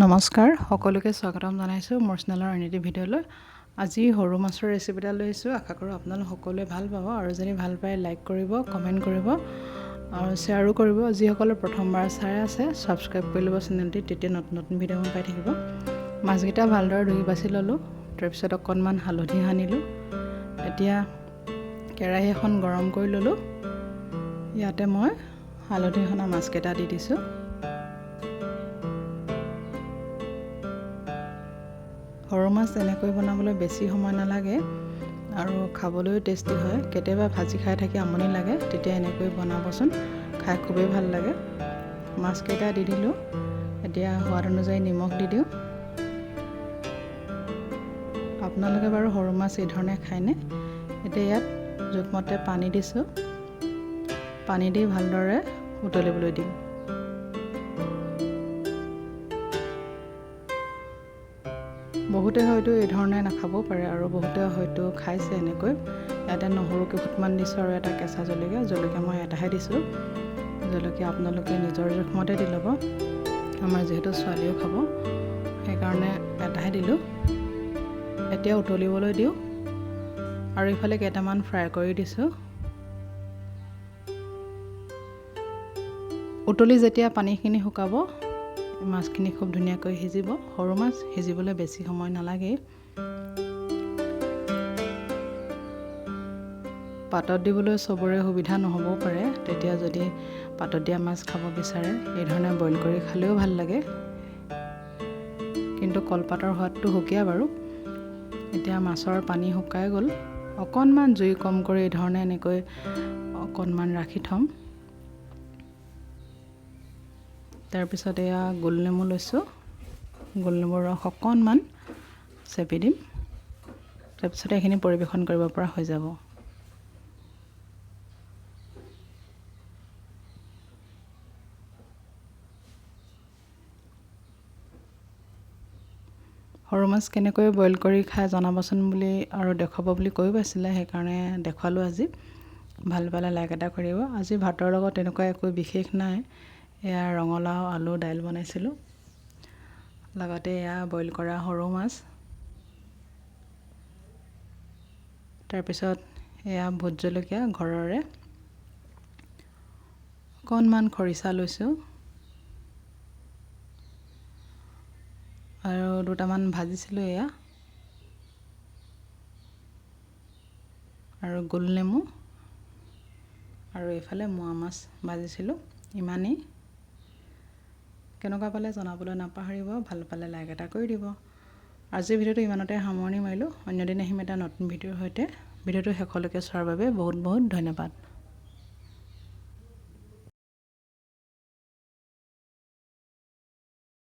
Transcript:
নমস্কাৰ সকলোকে স্বাগতম জনাইছোঁ মোৰ চেনেলৰ এনিটি ভিডিঅ'লৈ। আজি সৰু মাছৰ ৰেচিপি এটা লৈ আহিছোঁ। আশা কৰোঁ আপোনালোক সকলোৱে ভাল পাব, আৰু যদি ভাল পায় লাইক কৰিব, কমেণ্ট কৰিব আৰু শ্বেয়াৰো কৰিব। যিসকলে প্ৰথমবাৰ চাই আছে ছাবস্ক্ৰাইব কৰি ল'ব চেনেলটি, তেতিয়া নতুন নতুন ভিডিঅ' পাই থাকিব। মাছকেইটা ভালদৰে ধুই বাছি ল'লোঁ, তাৰপিছত অকণমান হালধি সানিলোঁ। এতিয়া কেৰাহী এখন গৰম কৰি ল'লোঁ। ইয়াতে মই হালধি সনা মাছকেইটা দি দিছোঁ। সৰু মাছ এনেকৈ বনাবলৈ বেছি সময় নালাগে আৰু খাবলৈও টেষ্টি হয়। কেতিয়াবা ভাজি খাই থাকি আমনি লাগে, তেতিয়া এনেকৈ বনাবচোন, খাই খুবেই ভাল লাগে। মাছকেইটা দি দিলোঁ। এতিয়া সোৱাদ অনুযায়ী নিমখ দি দিওঁ। আপোনালোকে বাৰু সৰু মাছ এই ধৰণে খায়নে? এতিয়া ইয়াত জোখমতে পানী দিছোঁ। পানী দি ভালদৰে উতলিবলৈ দিম। বহুতে হয়তো এই ধৰণে নাখাবও পাৰে, আৰু বহুতে হয়তো খাইছে এনেকৈ। ইয়াতে নহৰু কেইফুটমান দিছোঁ আৰু এটা কেঁচা জলকীয়া মই এটাহে দিছোঁ। জলকীয়া আপোনালোকে নিজৰ জোখমতে দি ল'ব। আমাৰ যিহেতু ছোৱালীও খাব, সেইকাৰণে এটাহে দিলোঁ। এতিয়া উতলিবলৈ দিওঁ, আৰু ইফালে কেইটামান ফ্ৰাই কৰি দিছোঁ। উতলি যেতিয়া পানীখিনি শুকাব, মাছখিনি খুব ধুনীয়াকৈ সিজিব। সৰু মাছ সিজিবলৈ বেছি সময় নালাগে। পাতত দিবলৈ চবৰে সুবিধা নহ'বও পাৰে, তেতিয়া যদি পাতত দিয়া মাছ খাব বিচাৰে এই ধৰণে বইল কৰি খালেও ভাল লাগে, কিন্তু কলপাতৰ সোৱাদটো সুকীয়া বাৰু। এতিয়া মাছৰ পানী শুকাই গ'ল। অকণমান জুই কম কৰি এই ধৰণে এনেকৈ অকণমান ৰাখি থ'ম। তাৰপিছত এয়া গোলনেমু লৈছোঁ। গোলনেমুৰ ৰস অকণমান চেপি দিম। তাৰপিছত এইখিনি পৰিৱেশন কৰিব পৰা হৈ যাব। সৰু মাছ কেনেকৈ বইল কৰি খাই জনাবচোন বুলি আৰু দেখুৱাব বুলি কৈ পাইছিলে, সেইকাৰণে দেখুৱালোঁ আজি। ভাল পালে লাইক এটা কৰিব। আজি ভাতৰ লগত তেনেকুৱা একো বিশেষ নাই। এয়া ৰঙালাও, আলু, দাইল বনাইছিলোঁ, লগতে এয়া বইল কৰা সৰু মাছ। তাৰপিছত এয়া ভোট জলকীয়া ঘৰৰে, অকণমান খৰিচা লৈছোঁ, আৰু দুটামান ভাজিছিলোঁ এয়া, আৰু গোলনেমু, আৰু এইফালে মোৱা মাছ ভাজিছিলোঁ। ইমানেই। কেনেকুৱা পালে জনাবলৈ নাপাহৰিব। ভাল পালে লাইক এটা কৰি দিব। আজিৰ ভিডিঅ'টো ইমানতে সামৰণি মাৰিলোঁ। অন্য দিন আহিম এটা নতুন ভিডিঅ'ৰ সৈতে। ভিডিঅ'টো শেষলৈকে চোৱাৰ বাবে বহুত বহুত ধন্যবাদ।